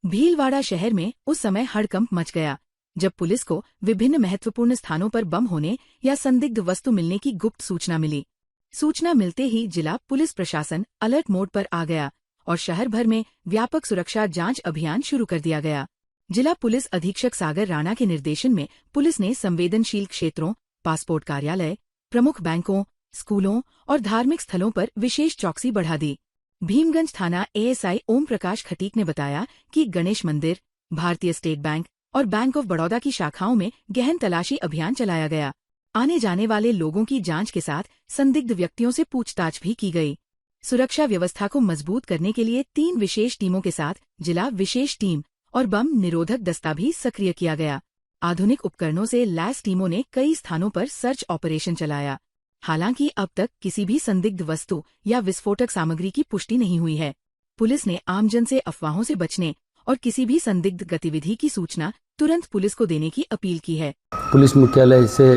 भीलवाड़ा शहर में उस समय हड़कंप मच गया जब पुलिस को विभिन्न महत्वपूर्ण स्थानों पर बम होने या संदिग्ध वस्तु मिलने की गुप्त सूचना मिली। सूचना मिलते ही जिला पुलिस प्रशासन अलर्ट मोड पर आ गया और शहर भर में व्यापक सुरक्षा जांच अभियान शुरू कर दिया गया। जिला पुलिस अधीक्षक सागर राणा के निर्देशन में पुलिस ने संवेदनशील क्षेत्रों, पासपोर्ट कार्यालय, प्रमुख बैंकों, स्कूलों और धार्मिक स्थलों पर विशेष चौकसी बढ़ा दी। भीमगंज थाना एएसआई ओम प्रकाश खटीक ने बताया कि गणेश मंदिर, भारतीय स्टेट बैंक और बैंक ऑफ बड़ौदा की शाखाओं में गहन तलाशी अभियान चलाया गया। आने जाने वाले लोगों की जांच के साथ संदिग्ध व्यक्तियों से पूछताछ भी की गई। सुरक्षा व्यवस्था को मजबूत करने के लिए 3 विशेष टीमों के साथ जिला विशेष टीम और बम निरोधक दस्ता भी सक्रिय किया गया। आधुनिक उपकरणों से लैस टीमों ने कई स्थानों पर सर्च ऑपरेशन चलाया। हालांकि अब तक किसी भी संदिग्ध वस्तु या विस्फोटक सामग्री की पुष्टि नहीं हुई है। पुलिस ने आमजन से अफवाहों से बचने और किसी भी संदिग्ध गतिविधि की सूचना तुरंत पुलिस को देने की अपील की है। पुलिस मुख्यालय से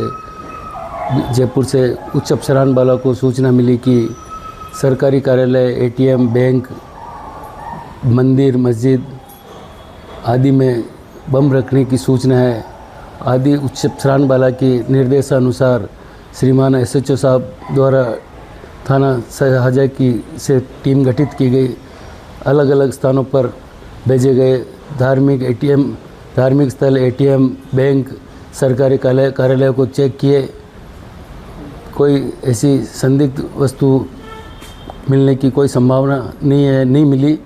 जयपुर से उच्च अफसरान वालों को सूचना मिली कि सरकारी कार्यालय, एटीएम, बैंक, मंदिर, मस्जिद आदि में बम रखने की सूचना है। आदि उच्च अफसरान वाला के निर्देशानुसार श्रीमान एसएचओ साहब द्वारा थाना हजा की से टीम गठित की गई। अलग अलग स्थानों पर भेजे गए धार्मिक स्थल, एटीएम, बैंक, सरकारी कार्यालय को चेक किए। कोई ऐसी संदिग्ध वस्तु मिलने की कोई संभावना नहीं मिली।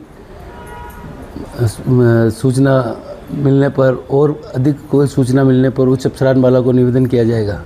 सूचना मिलने पर और अधिक कोई सूचना मिलने पर उच्च अफसरान वाला को निवेदन किया जाएगा।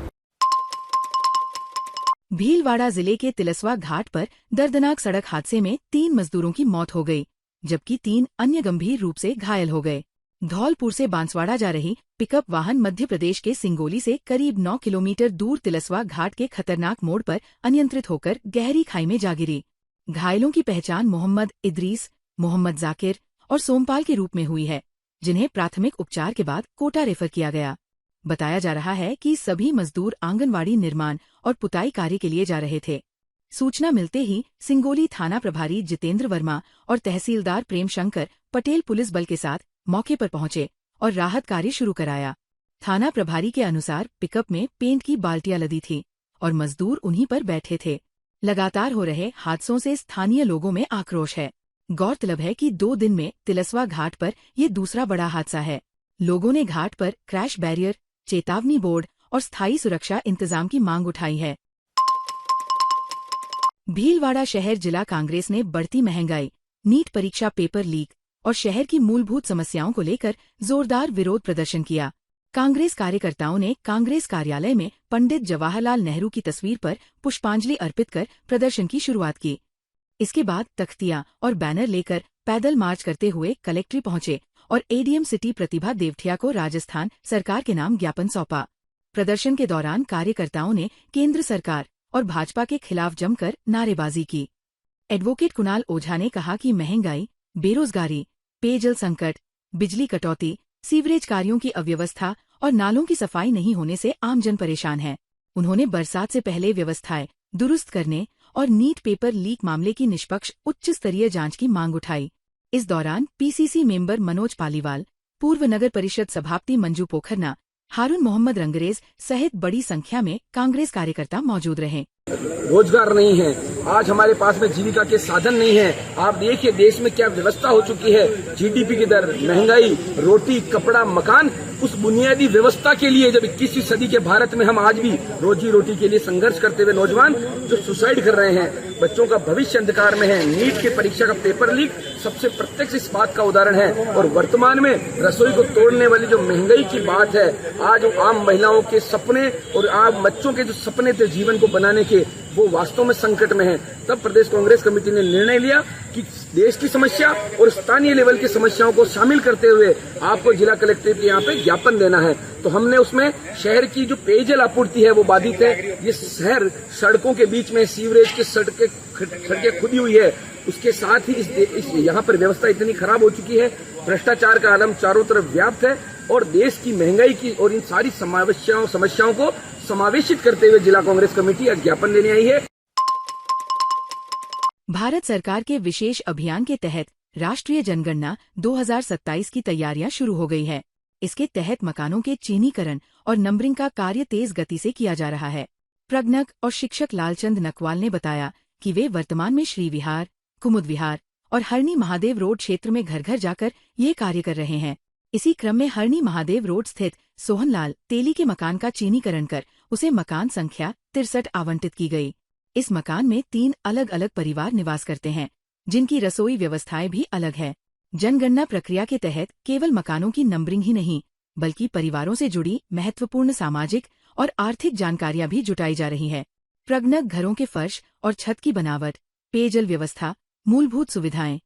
भीलवाड़ा जिले के तिलस्वा घाट पर दर्दनाक सड़क हादसे में 3 मजदूरों की मौत हो गई, जबकि 3 अन्य गंभीर रूप से घायल हो गए। धौलपुर से बांसवाड़ा जा रही पिकअप वाहन मध्य प्रदेश के सिंगोली से करीब 9 किलोमीटर दूर तिलस्वा घाट के खतरनाक मोड़ पर अनियंत्रित होकर गहरी खाई में जा गिरी। घायलों की पहचान मोहम्मद इदरीस, मोहम्मद जाकिर और सोमपाल के रूप में हुई है, जिन्हें प्राथमिक उपचार के बाद कोटा रेफर किया गया। बताया जा रहा है कि सभी मजदूर आंगनवाड़ी निर्माण और पुताई कार्य के लिए जा रहे थे। सूचना मिलते ही सिंगोली थाना प्रभारी जितेंद्र वर्मा और तहसीलदार प्रेम शंकर पटेल पुलिस बल के साथ मौके पर पहुंचे और राहत कार्य शुरू कराया। थाना प्रभारी के अनुसार पिकअप में पेंट की बाल्टियां लदी थी और मजदूर उन्हीं पर बैठे थे। लगातार हो रहे हादसों से स्थानीय लोगों में आक्रोश है। गौरतलब है कि 2 दिन में तिलस्वा घाट पर ये दूसरा बड़ा हादसा है। लोगों ने घाट पर क्रैश बैरियर, चेतावनी बोर्ड और स्थायी सुरक्षा इंतजाम की मांग उठाई है। भीलवाड़ा शहर जिला कांग्रेस ने बढ़ती महंगाई, नीट परीक्षा पेपर लीक और शहर की मूलभूत समस्याओं को लेकर जोरदार विरोध प्रदर्शन किया। कांग्रेस कार्यकर्ताओं ने कांग्रेस कार्यालय में पंडित जवाहरलाल नेहरू की तस्वीर पर पुष्पांजलि अर्पित कर प्रदर्शन की शुरुआत की। इसके बाद तख्तियां और बैनर लेकर पैदल मार्च करते हुए कलेक्ट्री पहुंचे और एडीएम सिटी प्रतिभा देवठिया को राजस्थान सरकार के नाम ज्ञापन सौंपा। प्रदर्शन के दौरान कार्यकर्ताओं ने केंद्र सरकार और भाजपा के खिलाफ जमकर नारेबाजी की। एडवोकेट कुणाल ओझा ने कहा कि महंगाई, बेरोजगारी, पेयजल संकट, बिजली कटौती, सीवरेज कार्यों की अव्यवस्था और नालों की सफाई नहीं होने से आमजन परेशान है। उन्होंने बरसात से पहले व्यवस्थाएं दुरुस्त करने और नीट पेपर लीक मामले की निष्पक्ष उच्च स्तरीय जांच की मांग उठाई। इस दौरान पीसीसी मेंबर मनोज पालीवाल, पूर्व नगर परिषद सभापति मंजू पोखरना, हारून मोहम्मद रंगरेज सहित बड़ी संख्या में कांग्रेस कार्यकर्ता मौजूद रहे। रोजगार नहीं है, आज हमारे पास में जीविका के साधन नहीं है। आप देखिए देश में क्या व्यवस्था हो चुकी है, जीडीपी की दर, महंगाई, रोटी, कपड़ा, मकान, उस बुनियादी व्यवस्था के लिए जब 21वीं सदी के भारत में हम आज भी रोजी रोटी के लिए संघर्ष करते हुए नौजवान जो सुसाइड कर रहे हैं, बच्चों का भविष्य अंधकार में है। नीट के परीक्षा का पेपर लीक सबसे प्रत्यक्ष इस बात का उदाहरण है। और वर्तमान में रसोई को तोड़ने वाली जो महंगाई की बात है, आज आम महिलाओं के सपने और आम बच्चों के जो सपने थे जीवन को बनाने के, वो वास्तव में संकट में है। तब प्रदेश कांग्रेस कमेटी ने निर्णय लिया कि देश की समस्या और स्थानीय लेवल की समस्याओं को शामिल करते हुए आपको जिला कलेक्ट्रेट के यहाँ पे ज्ञापन देना है। तो हमने उसमें शहर की जो पेयजल आपूर्ति है वो बाधित है। ये शहर सड़कों के बीच में सीवरेज की सड़कें खुदी हुई है। उसके साथ ही यहाँ पर व्यवस्था इतनी खराब हो चुकी है, भ्रष्टाचार का आलम चारों तरफ व्याप्त है और देश की महंगाई की और इन सारी समस्याओं को समावेशित करते हुए जिला कांग्रेस कमेटी आज ज्ञापन देने आई है। भारत सरकार के विशेष अभियान के तहत राष्ट्रीय जनगणना 2027 की तैयारियां शुरू हो गई है। इसके तहत मकानों के चीनीकरण और नंबरिंग का कार्य तेज गति से किया जा रहा है। प्रज्ञक और शिक्षक लालचंद नकवाल ने बताया कि वे वर्तमान में श्री विहार, कुमुद विहार और हरणी महादेव रोड क्षेत्र में घर घर जाकर ये कार्य कर रहे हैं। इसी क्रम में हरणी महादेव रोड स्थित सोहनलाल तेली के मकान का चीनीकरण कर उसे मकान संख्या 63 आवंटित की गई। इस मकान में 3 अलग अलग परिवार निवास करते हैं, जिनकी रसोई व्यवस्थाएं भी अलग है। जनगणना प्रक्रिया के तहत केवल मकानों की नंबरिंग ही नहीं, बल्कि परिवारों से जुड़ी महत्वपूर्ण सामाजिक और आर्थिक जानकारियां भी जुटाई जा रही है। प्रज्ञक घरों के फर्श और छत की बनावट, पेयजल व्यवस्था, मूलभूत सुविधाएं,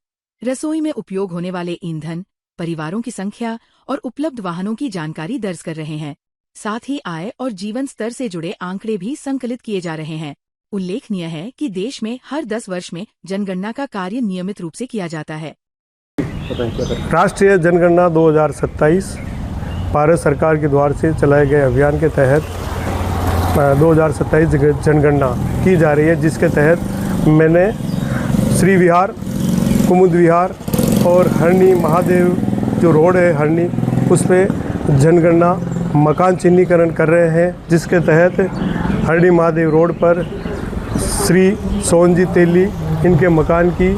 रसोई में उपयोग होने वाले ईंधन, परिवारों की संख्या और उपलब्ध वाहनों की जानकारी दर्ज कर रहे हैं। साथ ही आय और जीवन स्तर से जुड़े आंकड़े भी संकलित किए जा रहे हैं। उल्लेखनीय है कि देश में हर 10 वर्ष में जनगणना का कार्य नियमित रूप से किया जाता है। राष्ट्रीय जनगणना 2027 भारत सरकार के द्वारा से चलाए गए अभियान के तहत 2027 जनगणना की जा रही है, जिसके तहत मैंने श्री विहार, कुमुद विहार और हरणी महादेव जो रोड है हरणी, उस पर जनगणना मकान चिन्हीकरण कर रहे हैं, जिसके तहत हरणी महादेव रोड पर श्री सोहनजी तेली इनके मकान की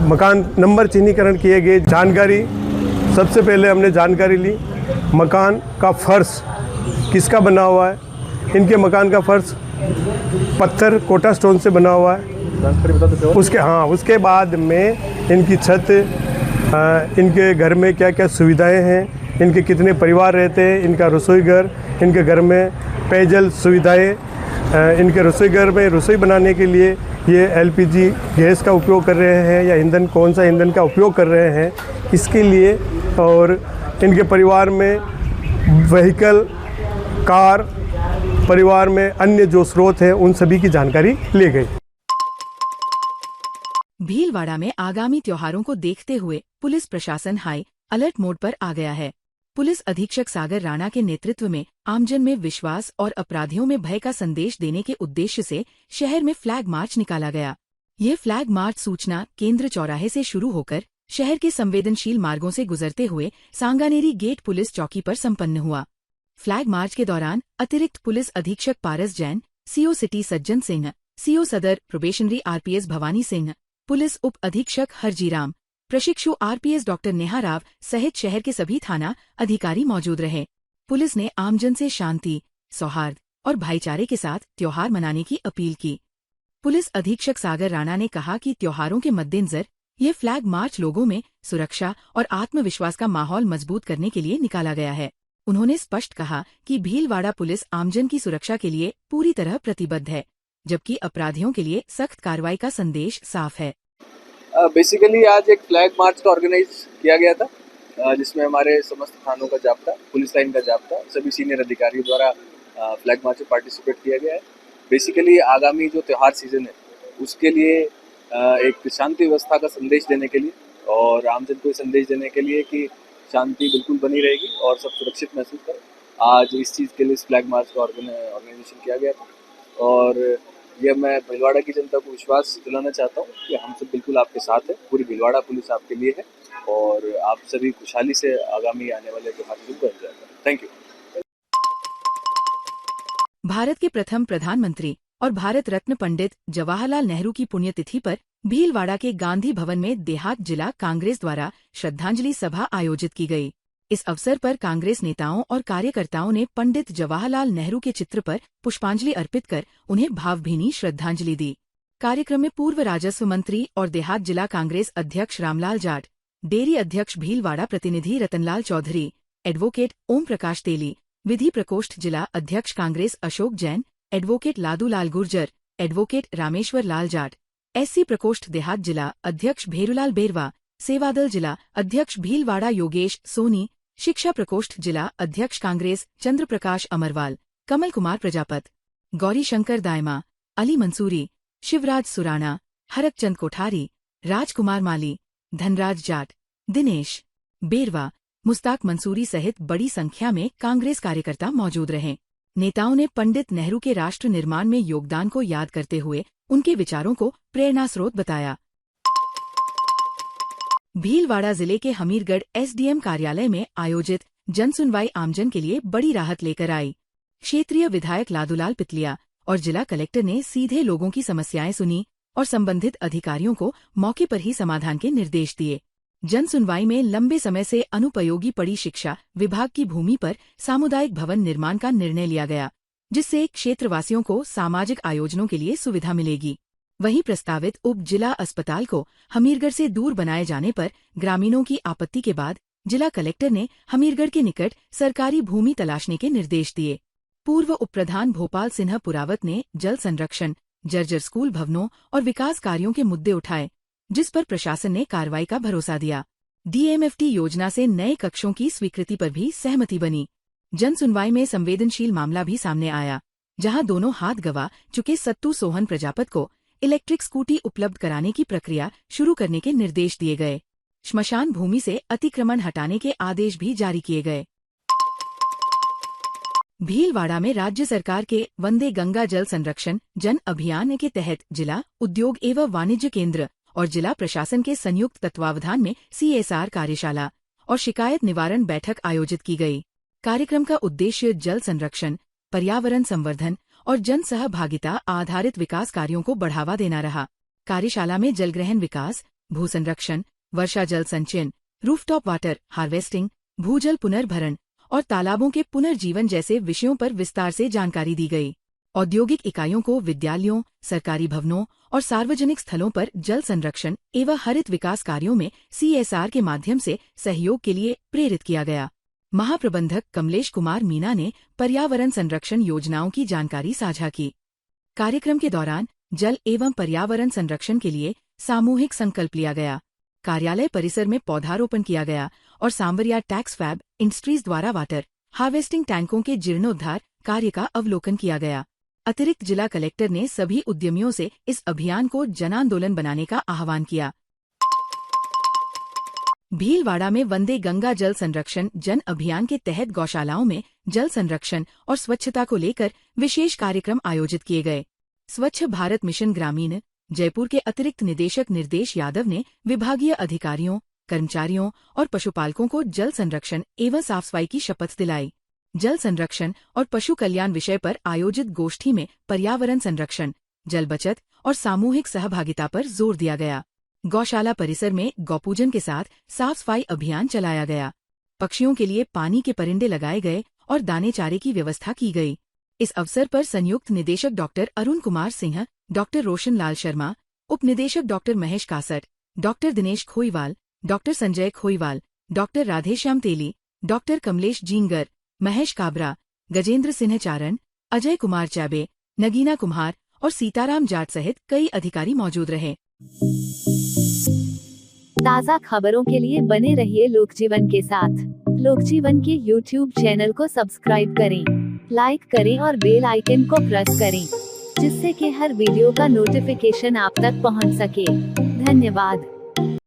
मकान नंबर चिन्हीकरण किए गए। जानकारी सबसे पहले हमने जानकारी ली मकान का फर्श किसका बना हुआ है। इनके मकान का फर्श पत्थर कोटा स्टोन से बना हुआ है। उसके बाद में इनकी छत, इनके घर में क्या क्या सुविधाएं हैं, इनके कितने परिवार रहते हैं, इनका रसोई घर, इनके घर में पेयजल सुविधाएं, इनके रसोई घर में रसोई बनाने के लिए ये एलपीजी गैस का उपयोग कर रहे हैं या ईंधन, कौन सा ईंधन का उपयोग कर रहे हैं इसके लिए, और इनके परिवार में व्हीकल, कार, परिवार में अन्य जो स्रोत हैं उन सभी की जानकारी ली गई। भीलवाड़ा में आगामी त्योहारों को देखते हुए पुलिस प्रशासन हाई अलर्ट मोड पर आ गया है। पुलिस अधीक्षक सागर राणा के नेतृत्व में आमजन में विश्वास और अपराधियों में भय का संदेश देने के उद्देश्य से शहर में फ्लैग मार्च निकाला गया। ये फ्लैग मार्च सूचना केंद्र चौराहे से शुरू होकर शहर के संवेदनशील मार्गों से गुजरते हुए सांगानेरी गेट पुलिस चौकी पर संपन्न हुआ। फ्लैग मार्च के दौरान अतिरिक्त पुलिस अधीक्षक Paras Jain, CO city Sajjan Singh, CO सदर probationary RPS Bhavani Singh, police उप अधीक्षक हरजीराम, प्रशिक्षु आरपीएस डॉक्टर नेहा राव सहित शहर के सभी थाना अधिकारी मौजूद रहे। पुलिस ने आमजन से शांति, सौहार्द और भाईचारे के साथ त्योहार मनाने की अपील की। पुलिस अधीक्षक सागर राणा ने कहा कि त्योहारों के मद्देनजर ये फ्लैग मार्च लोगों में सुरक्षा और आत्मविश्वास का माहौल मजबूत करने के लिए निकाला गया है। उन्होंने स्पष्ट कहा कि भीलवाड़ा पुलिस आमजन की सुरक्षा के लिए पूरी तरह प्रतिबद्ध है, जबकि अपराधियों के लिए सख्त कार्रवाई का संदेश साफ है। बेसिकली आज एक फ्लैग मार्च का ऑर्गेनाइज किया गया था, जिसमें हमारे समस्त थानों का जाब्ता, पुलिस लाइन का जाब्ता, सभी सीनियर अधिकारियों द्वारा फ्लैग मार्च में पार्टिसिपेट किया गया है। बेसिकली आगामी जो त्यौहार सीजन है उसके लिए एक शांति व्यवस्था का संदेश देने के लिए और आमजन को संदेश देने के लिए कि शांति बिल्कुल बनी रहेगी और सब सुरक्षित महसूस करें, आज इस चीज़ के लिए इस फ्लैग मार्च का ऑर्गेनाइजेशन किया गया था। और यह मैं भीलवाड़ा की जनता को विश्वास दिलाना चाहता हूँ कि हम सब बिल्कुल आपके साथ हैं, पूरी भीलवाड़ा पुलिस आपके लिए है और आप सभी खुशहाली से आगामी आने वाले त्यौहार को एंजॉय करें। Thank you. भारत के प्रथम प्रधानमंत्री और भारत रत्न पंडित जवाहरलाल नेहरू की पुण्यतिथि पर भीलवाड़ा के गांधी भवन में देहात जिला कांग्रेस द्वारा श्रद्धांजलि सभा आयोजित की गई। इस अवसर पर कांग्रेस नेताओं और कार्यकर्ताओं ने पंडित जवाहरलाल नेहरू के चित्र पर पुष्पांजलि अर्पित कर उन्हें भावभीनी श्रद्धांजलि दी। कार्यक्रम में पूर्व राजस्व मंत्री और देहात जिला कांग्रेस अध्यक्ष रामलाल जाट, डेयरी अध्यक्ष भीलवाड़ा प्रतिनिधि रतनलाल चौधरी, एडवोकेट ओम प्रकाश तेली, विधि प्रकोष्ठ जिला अध्यक्ष कांग्रेस अशोक जैन, एडवोकेट लादूलाल गुर्जर, एडवोकेट रामेश्वर लाल जाट, एससी प्रकोष्ठ देहात जिला अध्यक्ष भेरूलाल बेरवा, सेवादल जिला अध्यक्ष भीलवाड़ा योगेश सोनी, शिक्षा प्रकोष्ठ जिला अध्यक्ष कांग्रेस चंद्र प्रकाश अमरवाल, कमल कुमार प्रजापत, गौरी शंकर दायमा, अली मंसूरी, शिवराज सुराणा, हरकचंद कोठारी, राजकुमार माली, धनराज जाट, दिनेश बेरवा, मुस्ताक मंसूरी सहित बड़ी संख्या में कांग्रेस कार्यकर्ता मौजूद रहे। नेताओं ने पंडित नेहरू के राष्ट्र निर्माण में योगदान को याद करते हुए उनके विचारों को प्रेरणास्रोत बताया। भीलवाड़ा जिले के हमीरगढ़ एसडीएम कार्यालय में आयोजित जनसुनवाई आमजन के लिए बड़ी राहत लेकर आई। क्षेत्रीय विधायक लादूलाल पितलिया और जिला कलेक्टर ने सीधे लोगों की समस्याएं सुनी और संबंधित अधिकारियों को मौके पर ही समाधान के निर्देश दिए। जनसुनवाई में लंबे समय से अनुपयोगी पड़ी शिक्षा विभाग की भूमि पर सामुदायिक भवन निर्माण का निर्णय लिया गया, जिससे क्षेत्रवासियों को सामाजिक आयोजनों के लिए सुविधा मिलेगी। वहीं प्रस्तावित उप जिला अस्पताल को हमीरगढ़ से दूर बनाए जाने पर ग्रामीणों की आपत्ति के बाद जिला कलेक्टर ने हमीरगढ़ के निकट सरकारी भूमि तलाशने के निर्देश दिए। पूर्व उप प्रधान भोपाल सिन्हा पुरावत ने जल संरक्षण, जर्जर स्कूल भवनों और विकास कार्यों के मुद्दे उठाए, जिस पर प्रशासन ने कार्रवाई का भरोसा दिया। डीएमएफटी योजना से नए कक्षों की स्वीकृति पर भी सहमति बनी। जनसुनवाई में संवेदनशील मामला भी सामने आया, जहां दोनों हाथ गंवा चुके सत्तू सोहन प्रजापत को इलेक्ट्रिक स्कूटी उपलब्ध कराने की प्रक्रिया शुरू करने के निर्देश दिए गए। श्मशान भूमि से अतिक्रमण हटाने के आदेश भी जारी किए गए। भीलवाड़ा में राज्य सरकार के वंदे गंगा जल संरक्षण जन अभियान के तहत जिला उद्योग एवं वाणिज्य केंद्र और जिला प्रशासन के संयुक्त तत्वावधान में CSR कार्यशाला और शिकायत निवारण बैठक आयोजित की गई। कार्यक्रम का उद्देश्य जल संरक्षण, पर्यावरण संवर्धन और जन सहभागिता आधारित विकास कार्यों को बढ़ावा देना रहा। कार्यशाला में जलग्रहण विकास, भू संरक्षण, वर्षा जल संचयन, रूफटॉप वाटर हार्वेस्टिंग, भूजल पुनर्भरण और तालाबों के पुनर्जीवन जैसे विषयों पर विस्तार से जानकारी दी गई। औद्योगिक इकाइयों को विद्यालयों, सरकारी भवनों और सार्वजनिक स्थलों पर जल संरक्षण एवं हरित विकास कार्यों में CSR के माध्यम से सहयोग के लिए प्रेरित किया गया। महाप्रबंधक कमलेश कुमार मीना ने पर्यावरण संरक्षण योजनाओं की जानकारी साझा की। कार्यक्रम के दौरान जल एवं पर्यावरण संरक्षण के लिए सामूहिक संकल्प लिया गया। कार्यालय परिसर में पौधारोपण किया गया और सांवरिया टैक्स फैब इंडस्ट्रीज द्वारा वाटर हार्वेस्टिंग टैंकों के जीर्णोद्धार कार्य का अवलोकन किया गया। अतिरिक्त जिला कलेक्टर ने सभी उद्यमियों से इस अभियान को जनांदोलन बनाने का आह्वान किया। भीलवाड़ा में वंदे गंगा जल संरक्षण जन अभियान के तहत गौशालाओं में जल संरक्षण और स्वच्छता को लेकर विशेष कार्यक्रम आयोजित किए गए। स्वच्छ भारत मिशन ग्रामीण जयपुर के अतिरिक्त निदेशक निर्देश यादव ने विभागीय अधिकारियों, कर्मचारियों और पशुपालकों को जल संरक्षण एवं साफ सफाई की शपथ दिलाई। जल संरक्षण और पशु कल्याण विषय पर आयोजित गोष्ठी में पर्यावरण संरक्षण, जल बचत और सामूहिक सहभागिता पर जोर दिया गया। गौशाला परिसर में गौपूजन के साथ साफ सफाई अभियान चलाया गया। पक्षियों के लिए पानी के परिंदे लगाए गए और दाने चारे की व्यवस्था की गई। इस अवसर पर संयुक्त निदेशक डॉक्टर अरुण कुमार सिंह, डॉक्टर रोशन लाल शर्मा, उप निदेशक doctor Mahesh Kasat, doctor Dinesh Khoiwal, doctor Sanjay Khoiwal, doctor Radheshyam Teli, doctor Kamlesh Jingar, Mahesh Kabra, Gajendra Singh Charan, Ajay Kumar Chaube, Nagina Kumhar और सीताराम जाट सहित कई अधिकारी मौजूद रहे। ताज़ा खबरों के लिए बने रहिए लोकजीवन के साथ। लोकजीवन के YouTube चैनल को सब्सक्राइब करें, लाइक करें और बेल आइकन को प्रेस करें, जिससे कि हर वीडियो का नोटिफिकेशन आप तक पहुंच सके। धन्यवाद।